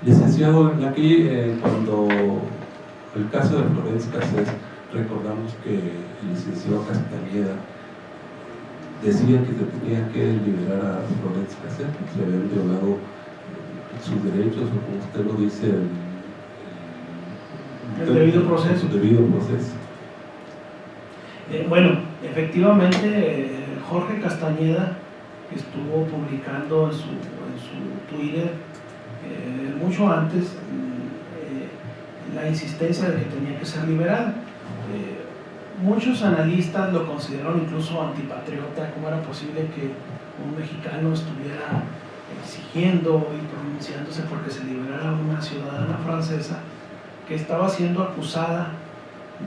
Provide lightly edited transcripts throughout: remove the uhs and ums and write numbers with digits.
Licenciado, aquí cuando el caso de Florence Cassés, recordamos que el licenciado Castañeda decía que se tenía que liberar a Florence Cassés porque se habían violado sus derechos, o como usted lo dice, el debido proceso. Bueno, efectivamente, Jorge Castañeda estuvo publicando en su Twitter mucho antes la insistencia de que tenía que ser liberada. Muchos analistas lo consideraron incluso antipatriota. ¿Cómo era posible que un mexicano estuviera exigiendo y pronunciándose porque se liberara una ciudadana francesa que estaba siendo acusada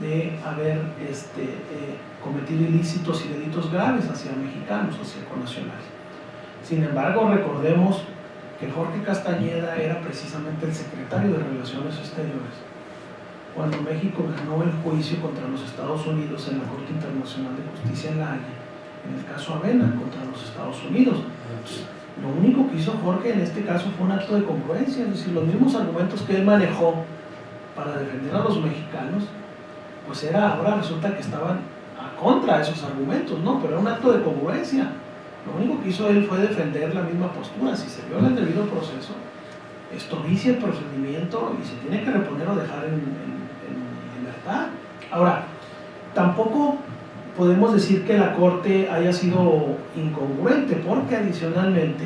de haber cometido ilícitos y delitos graves hacia mexicanos, hacia connacionales? Sin embargo, recordemos que Jorge Castañeda era precisamente el secretario de Relaciones Exteriores cuando México ganó el juicio contra los Estados Unidos en la Corte Internacional de Justicia en La Haya, en el caso Avena contra los Estados Unidos. Lo único que hizo Jorge en este caso fue un acto de congruencia, es decir, los mismos argumentos que él manejó para defender a los mexicanos, pues ahora resulta que estaban a contra de esos argumentos, ¿no? Pero era un acto de congruencia. Lo único que hizo él fue defender la misma postura. Si se viola el debido proceso, esto vicia el procedimiento y se tiene que reponer o dejar en libertad. Ahora, tampoco podemos decir que la Corte haya sido incongruente, porque adicionalmente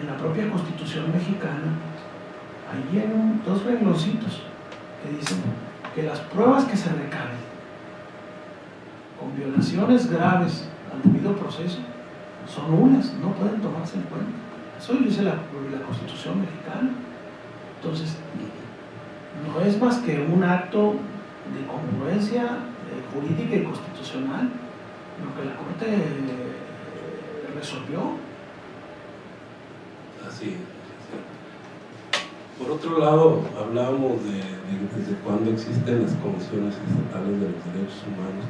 en la propia Constitución mexicana hay dos rengloncitos que dicen que las pruebas que se recaben con violaciones graves al debido proceso son nulas, no pueden tomarse en cuenta. Eso dice la Constitución mexicana. Entonces, no es más que un acto de congruencia jurídica y constitucional lo que la Corte resolvió. Así es. Por otro lado, hablábamos de desde cuándo existen las comisiones estatales de los derechos humanos.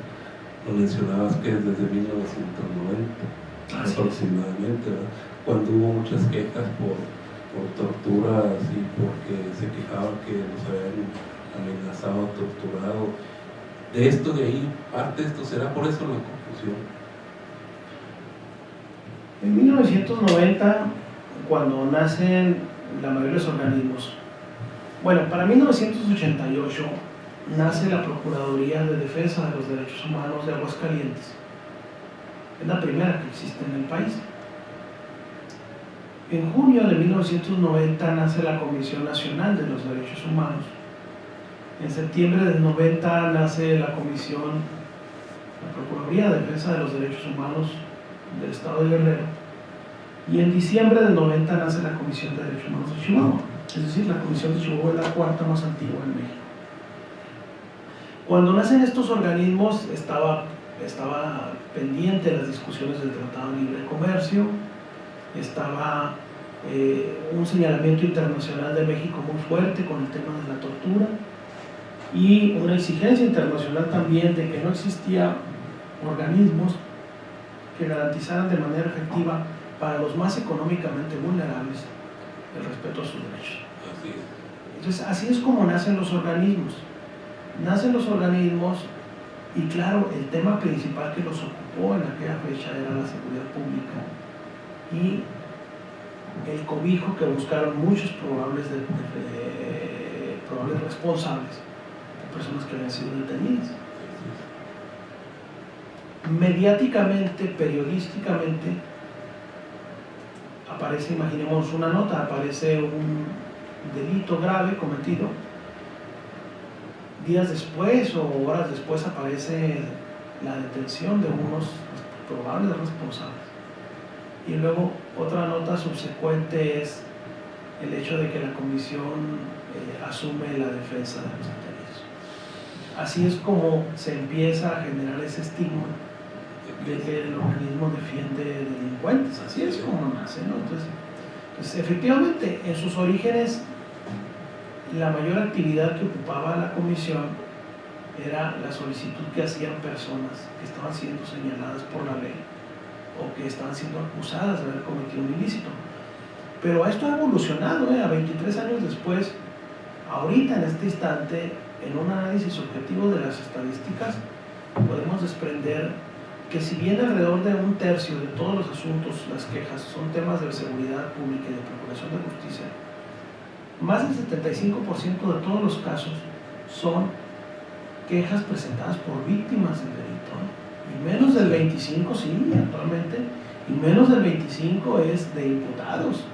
Lo mencionabas que es desde 1990 aproximadamente, ¿verdad? Cuando hubo muchas quejas por torturas y porque se quejaban que los habían amenazado, torturado. De ahí parte esto, ¿será por eso la confusión? En 1990, cuando nacen la mayoría de los organismos, bueno, para 1988 nace la Procuraduría de Defensa de los Derechos Humanos de Aguascalientes. Es la primera que existe en el país. En junio de 1990 nace la Comisión Nacional de los Derechos Humanos. En septiembre del 90 nace la Procuraduría de Defensa de los Derechos Humanos del Estado de Guerrero. Y en diciembre del 90 nace la Comisión de Derechos Humanos de Chihuahua. Es decir, la Comisión de Chihuahua es la cuarta más antigua en México. Cuando nacen estos organismos estaba pendiente las discusiones del Tratado de Libre Comercio, estaba un señalamiento internacional de México muy fuerte con el tema de la tortura y una exigencia internacional también de que no existía organismos que garantizaran de manera efectiva para los más económicamente vulnerables el respeto a sus derechos. Entonces, así es como nacen los organismos. Nacen los organismos y claro, el tema principal que los ocupó en aquella fecha era la seguridad pública y el cobijo que buscaron muchos probables responsables de personas que habían sido detenidas. Mediáticamente, periodísticamente, aparece, imaginemos una nota, aparece un delito grave cometido. Días después o horas después aparece la detención de unos probables responsables. Y luego otra nota subsecuente es el hecho de que la comisión asume la defensa de los detenidos. Así es como se empieza a generar ese estigma de que el organismo defiende delincuentes. Así es como nace, ¿no? Entonces, efectivamente, en sus orígenes, la mayor actividad que ocupaba la comisión era la solicitud que hacían personas que estaban siendo señaladas por la ley o que estaban siendo acusadas de haber cometido un ilícito. Pero esto ha evolucionado, a 23 años después, ahorita en este instante, en un análisis objetivo de las estadísticas, podemos desprender que si bien alrededor de un tercio de todos los asuntos, las quejas, son temas de seguridad pública y de procuración de justicia, más del 75% de todos los casos son quejas presentadas por víctimas del delito, ¿no? Y menos del 25%, sí, actualmente, y menos del 25% es de imputados.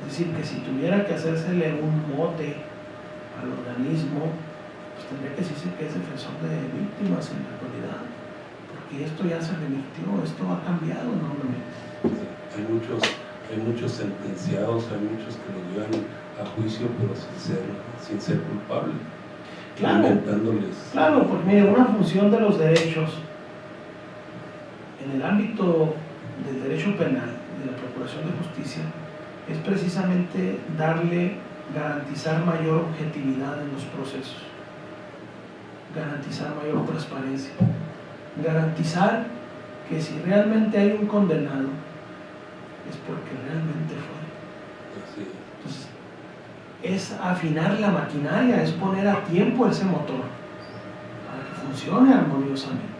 Es decir, que si tuviera que hacérsele un mote al organismo, pues tendría que decirse que es defensor de víctimas en la actualidad, porque esto ya se revirtió, esto ha cambiado enormemente. Hay muchos sentenciados, hay muchos que lo llevan a juicio, pero sin ser culpables. Claro, porque mire, una función de los derechos en el ámbito del derecho penal, de la procuración de justicia, es precisamente garantizar mayor objetividad en los procesos, garantizar mayor transparencia, garantizar que si realmente hay un condenado es porque realmente fue. Entonces, es afinar la maquinaria, es poner a tiempo ese motor para que funcione armoniosamente.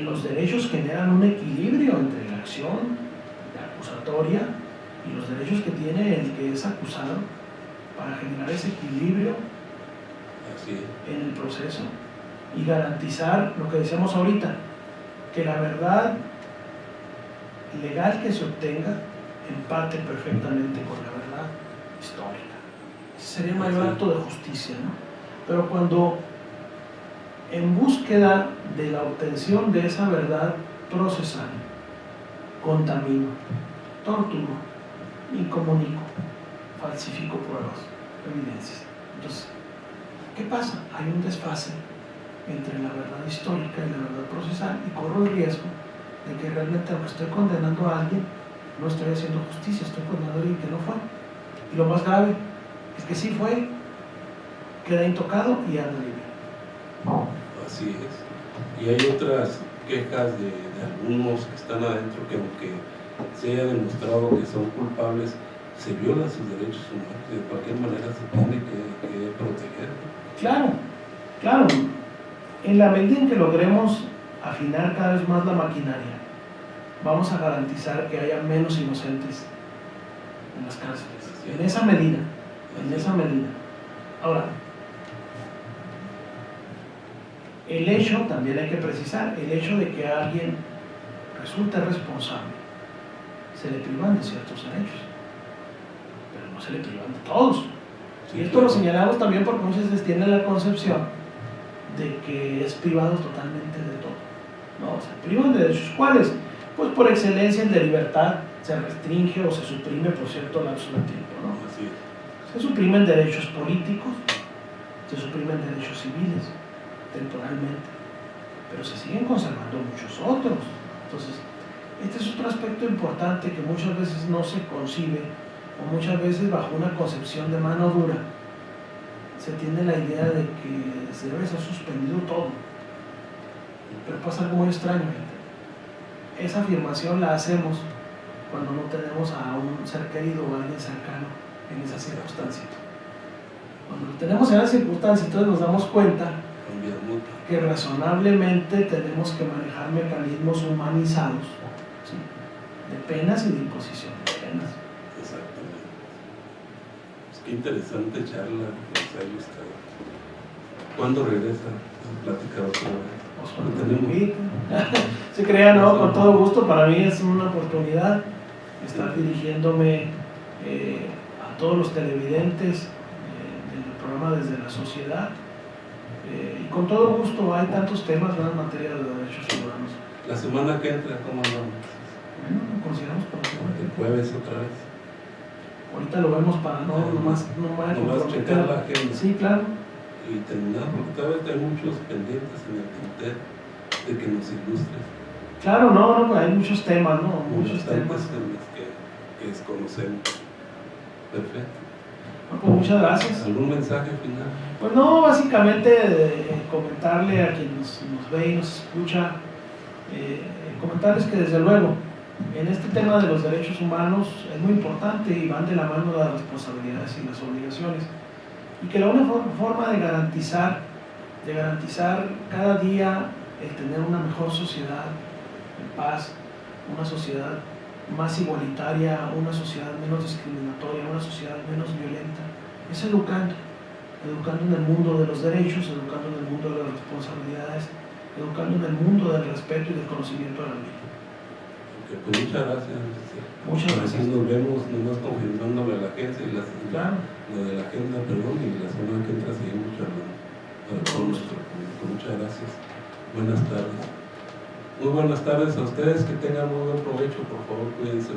Los derechos generan un equilibrio entre la acción acusatoria y los derechos que tiene el que es acusado para generar ese equilibrio en el proceso y garantizar lo que decíamos ahorita, que la verdad legal que se obtenga empate perfectamente con la verdad histórica. Ese sería el mayor acto de justicia, ¿no? Pero cuando en búsqueda de la obtención de esa verdad procesal contamino, torturo, incomunico, falsifico pruebas, evidencias, entonces, ¿qué pasa? Hay un desfase entre la verdad histórica y la verdad procesal y corro el riesgo de que realmente, aunque estoy condenando a alguien, no estoy haciendo justicia, estoy condenando a alguien que no fue. Y lo más grave es que sí fue, queda intocado y anda libre. Así es. Y hay otras quejas de algunos que están adentro que aunque se haya demostrado que son culpables, se violan sus derechos humanos y de cualquier manera se tiene que proteger. Claro. En la medida en que logremos afinar cada vez más la maquinaria, vamos a garantizar que haya menos inocentes en las cárceles. En esa medida. Ahora, el hecho, también hay que precisar, el hecho de que alguien resulte responsable, se le privan de ciertos derechos, pero no se le privan de todos. Y esto lo señalamos también porque muchas veces tiene la concepción de que es privado totalmente de todo. No, se privan de derechos. ¿Cuáles? Pues por excelencia el de libertad se restringe o se suprime por cierto lapso de tiempo, ¿no? Así es. Se suprimen derechos políticos, se suprimen derechos civiles, temporalmente, pero se siguen conservando muchos otros. Entonces, este es otro aspecto importante que muchas veces no se concibe, o muchas veces bajo una concepción de mano dura, se tiene la idea de que se debe ser suspendido todo. Pero pasa algo muy extraño, gente. Esa afirmación la hacemos cuando no tenemos a un ser querido o a alguien cercano en esa circunstancia. Cuando lo tenemos en esa circunstancia, entonces nos damos cuenta que razonablemente tenemos que manejar mecanismos humanizados, ¿sí?, de penas y de imposición de penas. Exactamente. Pues qué interesante charla que nos ha gustado. ¿Cuándo regresa a platicar otra vez? Pues cuando te inviten. Se crea, ¿no? Con todo gusto. Para mí es una oportunidad estar dirigiéndome a todos los televidentes del programa Desde la Sociedad. Y con todo gusto, hay tantos temas en materia de derechos humanos. La semana que entra, ¿cómo andamos? Bueno, lo consideramos para la semana que el jueves otra vez. Ahorita lo vemos para nomás checar la agenda. Sí, claro. Y terminar, porque todavía hay muchos pendientes en el tintero de que nos ilustres. Claro, no, hay muchos temas, ¿no? Muchos temas en los que desconocemos. Perfecto. Bueno, pues muchas gracias. ¿Algún mensaje final? Pues no, básicamente comentarle a quien nos ve y nos escucha, comentarles que desde luego en este tema de los derechos humanos es muy importante y van de la mano las responsabilidades y las obligaciones. Y que la única forma de garantizar cada día el tener una mejor sociedad en paz, una sociedad más igualitaria, una sociedad menos discriminatoria, una sociedad menos violenta, es educando en el mundo de los derechos, educando en el mundo de las responsabilidades, educando en el mundo del respeto y del conocimiento de la ley. Okay, pues muchas gracias. Muchas gracias. Nos vemos nomás confirmándole a la agencia y Claro. lo de la agenda, perdón, y la semana que entra seguimos charlando con nuestro público. Muchas gracias. Buenas tardes. Muy buenas tardes a ustedes, que tengan muy buen provecho, por favor, cuídense.